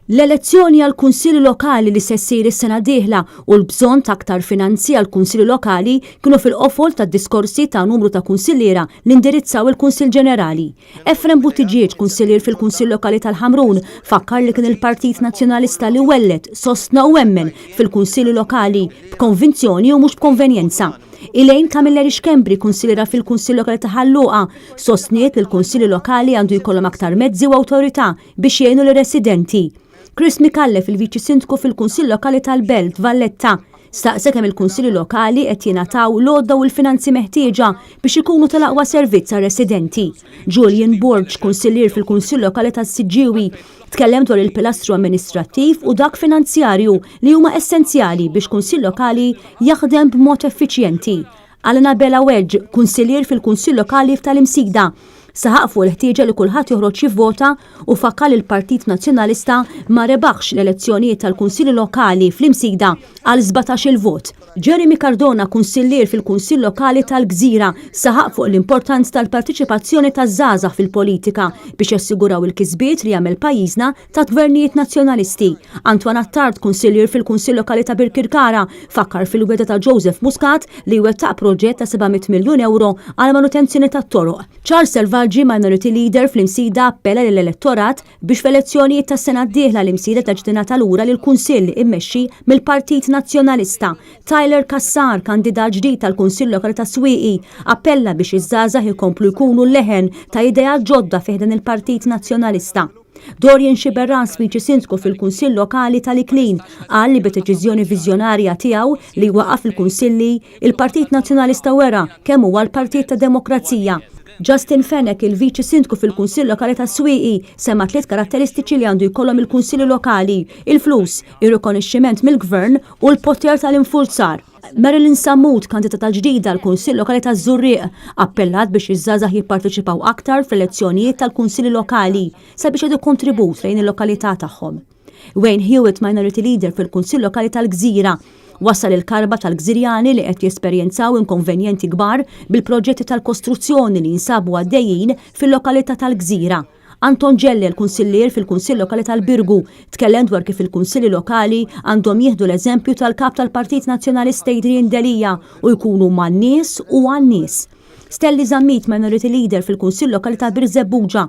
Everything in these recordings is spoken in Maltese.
L-elezzjoni għall-Kunsilli lokali li se ssir is-sena ddieħla u l-bżonn ta' iktar finanzi għall-Kunsilli lokali kienu fil-qofol tad-diskorsi ta' numru ta' kunsilliera li ndirizzaw il-Kunsill Ġenerali. Efrem Buttigieg, kunsillier fil-Kunsill Lokali tal-Ħamrun, fakkar li kien il-Partit Nazzjonalista li wellet, sostna u emmen fil-Kunsilli lokali b'konvinzjoni u mhux b'konvenjenza. Ilejn Kamilleri Xkembri, kunsilliera fil-Kunsill Lokali ta' Ħalluqa, sostniet li l-Kunsilli lokali għandu jkollhom aktar mezzi u awtorità biex jgħinu l-residenti. Chris Mikallef, il-Viċi Sindku fil-Kunsill Lokali tal-Belt Valletta, staqsa kemm il-Kunsilli lokali qed jingħataw l-għodda u l-finanzi meħtieġa biex ikunu tal-aqwa servizz għar-residenti. Julian Borg, kunsillier fil-Kunsill Lokali tas-Siġġiewi, tkellem dwar il-pilastru amministrattiv u dak finanzjarju li huma essenzjali biex kunsill lokali jaħdem b'mod effiċjenti. Alena Bella Wedge, kunsillier fil-Kunsill Lokali tal-Imsida, saħaq fuq l-ħtieġa li kulħadd joħroġ jivvota u fakkar il-Partit Nazzjonalista ma rebaħx l-elezzjonijiet tal-Kunsilli lokali fl-Imsida għal 17 vot. Jeremy Cardona, kunsillier fil-Kunsill Lokali tal-Gżira, saħaq fuq l-importanza tal-partiċipazzjoni taż-żgħażagħ fil-politika biex jassiguraw il-kisbiet li jagħmel pajjiżna ta' gvernijiet nazzjonalisti. Antoine Attard, kunsillier fil-Kunsill Lokali ta' Birkirkara, fakkar fil-weda ta' Joseph Muscat li wettaq proġett ta' 700 miljun euro għal manutenzjoni tat-toroq. Charles Minority Leader fl-Imsida appella lill-elettorat biex f'elezzjonijiet tas-sena ddieħla l-Imsida taġdinata lura lill-Kunsill immexxi mill-Partit Nazzjonalista. Tyler Kassar, kandidat ġdid tal-Kunsill Lokali ta' Swieqi, appella biex iż-żgħażagħ ikomplu jkunu l-leħen ta' ideat ġodda fih dan il-Partit Nazzjonalista. Dorian Xiberras, Viċi Sindku fil-Kunsill Lokali tal-Iklin, qal li b'deċiżjoni viżjonarja tiegħu li waqaf il-Kunsilli, il-Partit Nazzjonalista wera kemm huwa l-Partit ta' Demokrazija. Justin Fenech, il-Viċi Sindku fil-Kunsill Lokali ta' Swieqi, semma 3 karatteristiċi li għandu jkollhom il-Kunsilli Lokali: il-flus, ir-rikonoxximent mill-Gvern u l-poter tal-infurzar. Marilyn Samut, kandidata ġdida għall-Kunsill Lokali ta' Żurrieq, appellat biex iż-żgħażagħ jipparteċipaw aktar fl-elezzjonijiet tal-Kunsilli Lokali sabiex jagħtu kontribut lejn il-lokalità tagħhom. Wayne Hewitt, Minority Leader fil-Kunsill Lokali tal-Gżira, wassal il-karba tal-Gżirjani li qed jesperjenzaw inkonvenjenti kbar bil-proġetti tal-kostruzzjoni li jinsabu għaddejjin fil-lokalità tal-Gżira. Anton Ġelle, l-kunsillier fil-Kunsill Lokali tal-Birgu, tkellem dwar kif il-Kunsilli lokali għandhom jieħdu l-eżempju tal-kap tal-Partit Nazzjonalista Adrian Delija u jkunu man-nies u għan-nies. Stelli Zammit, Minority Leader fil-Kunsill Lokali tal-Birzebbuġa,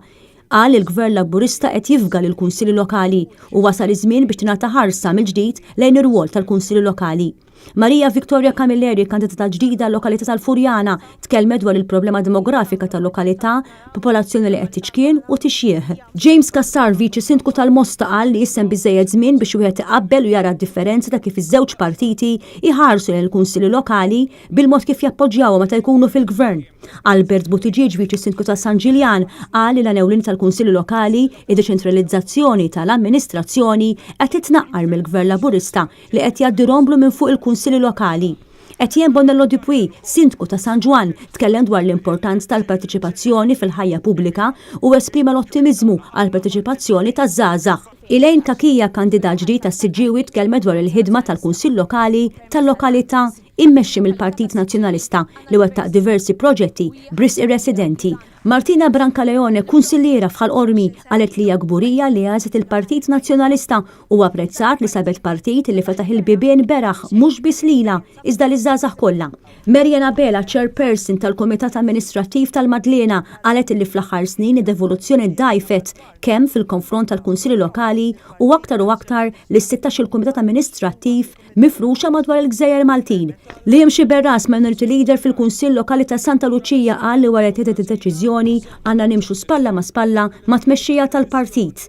qal il-Gvern Laburista qed jifga lill-Kunsilli lokali u wasal iż-żmien biex tingħata ħarsa mill-ġdid lejn ir-rwol tal-Kunsilli lokali. Maria Victoria Camilleri, kandidata ġdida l-lokalità tal-Furjana, tkellmet dwar il-problema demografika tal-lokalità, popolazzjoni li qed tiċkien u tixjieħ. James Kassar, Viċi Sindku tal-Mosta, qal li jissem biżejjed żmien biex wieħed iqabbel u jara d-differenzi ta' kif iż-żewġ partiti iħarsu lill-Kunsilli lokali bil-mod kif jappoġġjawhom meta jkunu fil-Gvern. Albert Buttigieg, Viċi Sindku ta' San Ġiljan, qal li l-għanewlin tal-Kunsilli lokali id-deċentralizzazzjoni tal-amministrazzjoni qed titnaqqar mill-Gvern Laburista li qed jgħaddirhomlu minn fuq il-Kunsilli lokali. Etienne Bonello Dupuy, Sindku ta' San Ġwan, tkellem dwar l-importanza tal-partiċipazzjoni fil-ħajja pubblika u esprima l-ottimizmu għall-partiċipazzjoni taż-żgħażagħ. Elaine Kakija, kandidat ġdid tas-Siġġiewi, tkellmet dwar il-ħidma tal-Kunsill Lokali tal-lokalità immexxi mill-Partit Nazzjonalista li wettaq diversi proġetti bris ir-residenti. Martina Brancaleone, kunsilliera f'Ħalqormi, qalet li hija gburija li għażet il-Partit Nazzjonalista u apprezzat li sabet partit li fetaħ il-bibien beraħ mhux biss lilha iżda liż-żgħażagħ kollha. Mariana Bela, chairperson tal-Kumitat Amministrattiv tal-Madlena, qalet li fl-aħħar snin id-devoluzzjoni dgħajfet kemm fil-konfront tal-Kunsilli lokali u aktar li 16 il-Kumitat Amministrattiv mifruxa madwar il-Gżejjer Maltin. Liam Xiberras, Minority Leader fil-Kunsill Lokali ta' Santa Lucia, qal li wara tieħdet id-deċiżjoni għandna nimxu spalla ma' tmexxija tal-partit.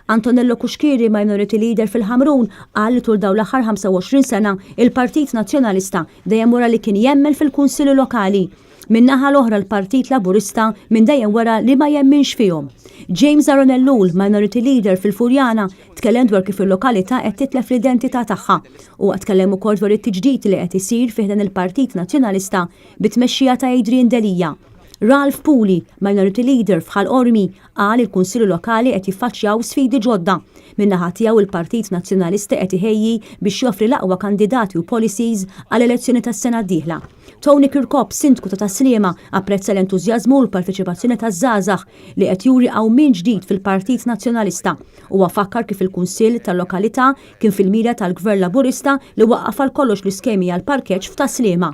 Antonello Kuxkiri, Minority Leader fil-Ħamrun, qal li tul dawn l-aħħar 25 sena il-Partit Nazzjonalista dejjem wara li kien jemmen fil-Kunsilli lokali. Min-naħa l-oħra l-Partit Laburista minn dejjem wara li ma jemminx fihom. James Aronellul, Minority Leader fil-Furjana, tkellem dwar kif il-lokalità qed titlef l-identità tagħha u tkellem ukoll dwar it-tiġdid li qed isir fih dan il-Partit Nazzjonalista bit-tmexxija ta' Adrian Delija. Ralph Pooley, Minority Leader f'ħal Ormi, qal il-Kunsilli Lokali qed jiffaċċjaw sfidi ġodda. Min-naħa tiegħu il-Partit Nazzjonalista qed iħejji biex joffri l-aqwa kandidati u policies għall-elezzjoni tas-sena d-dieħla. Tony Kirkop, sindku ta' Taslima, apprezza l-entużjażmu u l-parteċipazzjoni taż-żgħażagħ li qed juri min ġdid fil-Partit Nazzjonalista. Huwa fakkar kif il-Kunsill tal-lokalità kien fil-mira tal-Gvern Laburista li waqqaf għal kollox l-iskemi għall-parkeġġ f'Taslima.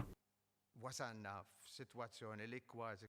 Wasanna f'sitwazzjoni li kważi